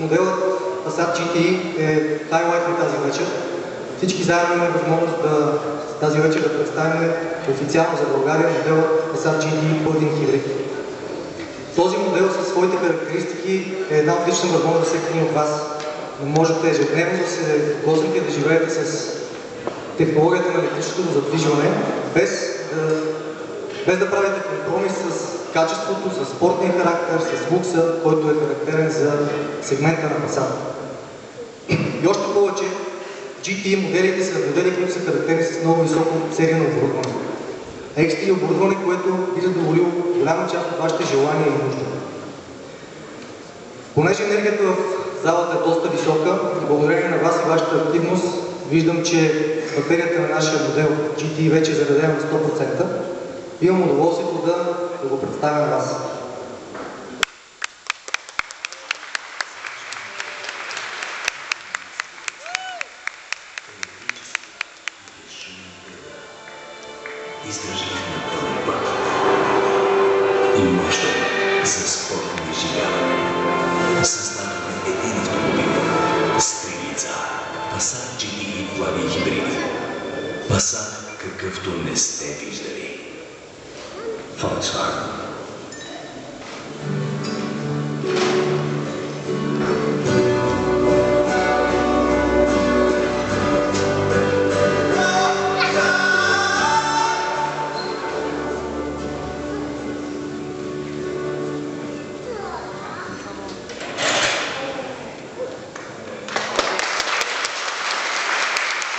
Моделът Passat GTI е хайлайт на тази вечер. Всички заедно имаме възможност тази вечер да представим официално за България моделът Passat GTI Plug-in Hybrid. Този модел със своите характеристики е една отлична възможност за всеки един от вас. Но можете ежедневно да се докоснете и да живеете с технологията на електрическото задвижване, без да правите компромис с качеството, с спортния характер, с лукса, който е характерен за сегмента на Passat. И още повече, GTI моделите са модели, които са характерни с много високо серийно оборудване. XT оборудване, което би задоволило голяма част от вашите желания и нужди. Понеже енергията в залата е доста висока, благодарение на вас и вашата активност, виждам, че батерията на нашия модел GTI вече е заредена на 100%. Имам удоволствието да го представя на вас. Издържали на пълен път и мощен за спортно изживяване. Създадохме един автомобил с 3 лица. Passat GTI Plug-in Hybrid. Passat, какъвто не сте виждали. Volkswagen.